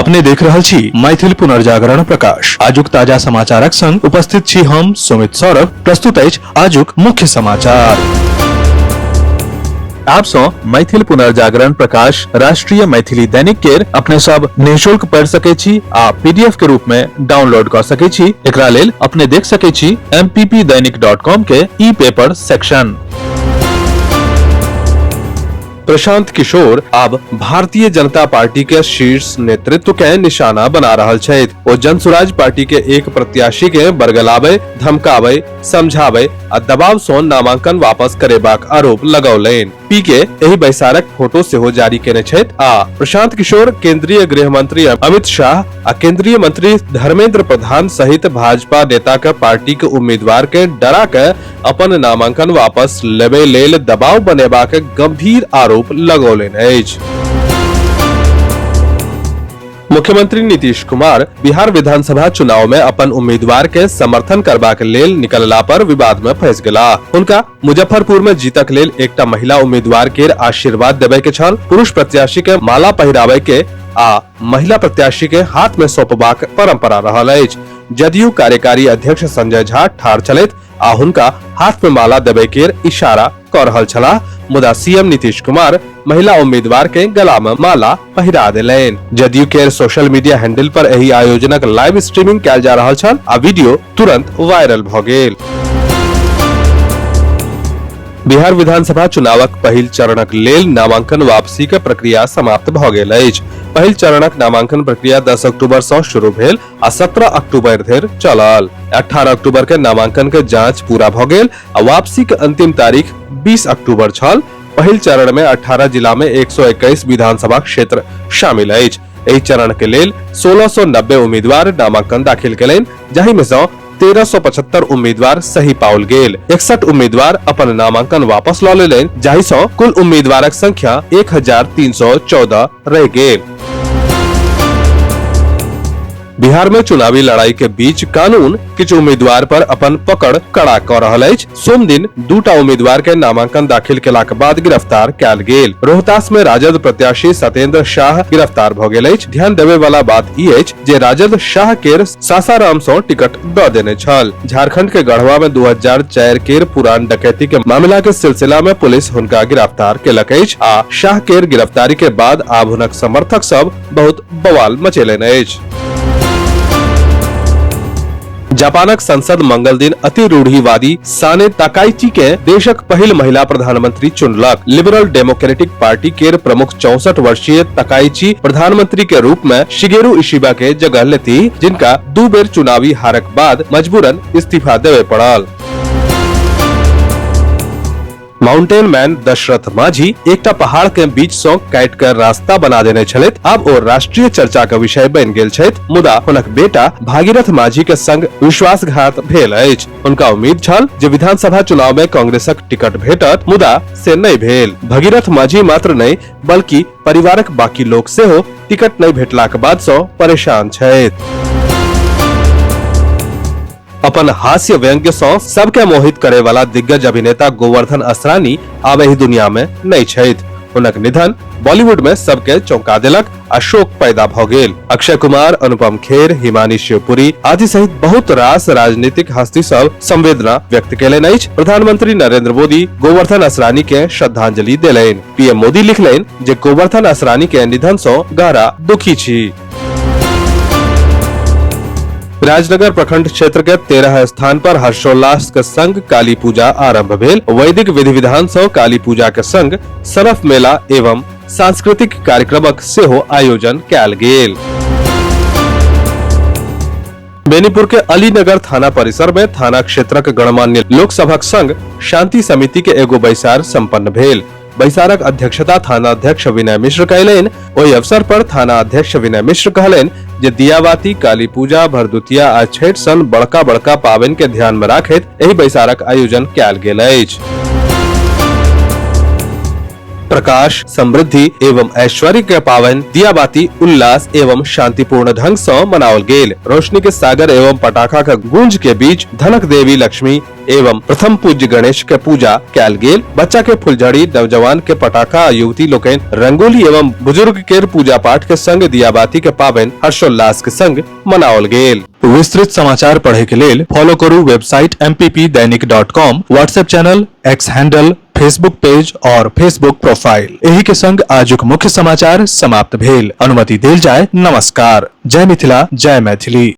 अपने देख रहल छी मैथिल पुनर्जागरण प्रकाश। आजुक ताजा समाचारक संग उपस्थित छी हम सुमित सौरभ। प्रस्तुत अछि आजुक मुख्य समाचार। आप सो मैथिल पुनर्जागरण प्रकाश राष्ट्रीय मैथिली दैनिक केर अपने सब निःशुल्क पढ़ सके छी आ पीडीएफ के रूप में डाउनलोड कर सके छी। एकरा लेल अपने देख सके छी mppdainik.com के ई पेपर सेक्शन। प्रशांत किशोर अब भारतीय जनता पार्टी के शीर्ष नेतृत्व के निशाना बना रहल छथि। ओ जनसुराज पार्टी के एक प्रत्याशी के बरगलाबै, धमकाबै, समझाबै आ दबाव सँ नामांकन वापस करेबाक आरोप लगौलनि। पीके एहि बैसारक फोटो सेहो जारी केने छथि आ प्रशांत किशोर केंद्रीय गृह मंत्री अमित शाह आ केंद्रीय मंत्री धर्मेंद्र प्रधान सहित भाजपा नेता के पार्टी के उम्मीदवार के डरा के अपन नामांकन वापस लेबे लेल दबाव बनेबाक गंभीर आरोप लगौलनि अछि। मुख्यमंत्री नीतीश कुमार बिहार विधानसभा चुनाव में अपन उम्मीदवार के समर्थन करबाक लेल निकलला पर विवाद में फंस गेला। हुनका मुजफ्फरपुर में जीतक लेल एकटा महिला उम्मीदवार के आशीर्वाद देबे के छल। पुरुष प्रत्याशी के माला पहिराबे के आ महिला प्रत्याशी के हाथ में सौंपबाक परंपरा रहल अछि। जदयू कार्यकारी अध्यक्ष संजय झा ठाढ़ छलैथ आ हुनका हाथ में माला देबे के इशारा कर रहल छलाह, मुदा सीएम नीतीश कुमार महिला उम्मीदवार के गला में माला पहिरा देलनि। जदयू के सोशल मीडिया हैंडल पर एहि आयोजनक लाइव स्ट्रीमिंग कयल जा रहल छल आ वीडियो तुरंत वायरल भ गेल। बिहार विधानसभा चुनावक पहिल चरणक लेल नामांकन वापसी के प्रक्रिया समाप्त भ गेल अछि। पहिल चरणक नामांकन प्रक्रिया 10 अक्टूबर से शुरू भेल आ 17 अक्टूबर धरि चलल। 18 अक्टूबर के नामांकन के जांच पूरा भ गेल आ वापसी के अंतिम तारीख 20 अक्टूबर छल। पहिल चरण में 18 जिला में 121 विधानसभा क्षेत्र शामिल अछि। एहि चरण के लेल 1690 उम्मीदवार नामांकन दाखिल केलनि, जाहि में सँ 1375 उम्मीदवार सही पाओल गेल। 61 उम्मीदवार अपन नामांकन वापस लऽ लेलनि, जाहि सँ कुल उम्मीदवारक संख्या 1314 रहि गेल। बिहार में चुनावी लड़ाई के बीच कानून किछु उम्मीदवार पर अपन पकड़ कड़ा कर रहल अछि। सोम दिन दूटा उम्मीदवार के नामांकन दाखिल केला के बाद गिरफ्तार कयल गेल। रोहतास में राजद प्रत्याशी सत्येंद्र शाह गिरफ्तार भ गेल अछि। ध्यान देबे वाला बात ई अछि जे राजद शाह केर सासाराम सँ टिकट दऽ देने छल। झारखंड के गढ़वा में 2004 केर पुरान डकैती के मामला के सिलसिला में पुलिस हुनका गिरफ्तार केलक अछि आ शाह केर गिरफ्तारी के बाद आब हुनक समर्थक सब बहुत बवाल मचेलनि अछि। जापानक संसद मंगल दिन अति रूढ़िवादी साने ताकाइची के देशक पहिल महिला प्रधानमंत्री चुनलक। लिबरल डेमोक्रेटिक पार्टी के प्रमुख 64 वर्षीय ताकाइची प्रधानमंत्री के रूप में शिगेरू इशिबा के जगह लेती, जिनका 2 बेर चुनावी हारक बाद मजबूरन इस्तीफा देवे पड़ल। माउंटेन मैन दशरथ माझी एकटा पहाड़ के बीच सँ काटि कर रास्ता बना देने छलैथ। आब ओ राष्ट्रीय चर्चा के विषय बनि गेल छथि, मुदा हुनक बेटा भागीरथ माझी के संग विश्वासघात भेल अछि। हुनका उम्मीद छल जे विधानसभा चुनाव में कांग्रेसक टिकट भेटत, मुदा से नहि भेल। भागीरथ माझी मात्र नहि बल्कि परिवारक बाकी लोक सेहो टिकट नहि भेटलाक बाद सँ परेशान छथि। अपन हास्य व्यंग्य सँ सबके मोहित करे वाला दिग्गज अभिनेता गोवर्धन असरानी आब एहि दुनिया में नहि छथि। हुनक निधन बॉलीवुड में सबके चौंका देलक आ शोक पैदा भ गेल। अक्षय कुमार, अनुपम खेर, हिमानी शिवपुरी आदि सहित बहुत रास राजनीतिक हस्ती सब संवेदना व्यक्त केलनि अछि। प्रधानमंत्री नरेंद्र मोदी गोवर्धन असरानी के श्रद्धांजलि देलनि। पीएम मोदी लिखलनि जे गोवर्धन असरानी के निधन सँ गहरा दुखी छी। राजनगर प्रखंड क्षेत्र के 13 स्थान पर हर्षोल्लास के संग काली पूजा आरंभ भेल। वैदिक विधि विधान सँ काली पूजा के संग सरफ मेला एवं सांस्कृतिक कार्यक्रमक सेहो आयोजन कयल गेल। बेनीपुर के अलीनगर थाना परिसर में थाना क्षेत्रक गणमान्य लोकसभक संग शांति समिति के एगो बैसार संपन्न भेल। बैसारक अध्यक्षता थाना अध्यक्ष विनय मिश्र कयलनि। ओहि अवसर पर थाना अध्यक्ष विनय मिश्र कहलनि जे दियाबाती, काली पूजा, भरदुतिया आ छठ सन बड़का बड़का पावनि के ध्यान में राखैत एहि बैसारक आयोजन कयल गेल अछि। प्रकाश, समृद्धि एवं ऐश्वर्य के पावन दियाबाती उल्लास एवं शांतिपूर्ण ढंग से मनावल गेल। रोशनी के सागर एवं पटाखा का गूंज के बीच धनक देवी लक्ष्मी एवं प्रथम पूज्य गणेश के पूजा कैल गेल। बच्चा के फुलझड़ी, नौजवान के पटाखा, युवती लोकेन रंगोली एवं बुजुर्ग के पूजा पाठ के संग दियाबाती के पावन हर्षोल्लास के संग मनावल गेल। विस्तृत समाचार पढ़े के लेल फॉलो करू website mppdainik.com, WhatsApp channel, x handle, Facebook page और फेसबुक प्रोफाइल। एही के संग आजुक मुख्य समाचार समाप्त भेल। अनुमति देल जाय। नमस्कार। जय मिथिला, जय मैथिली।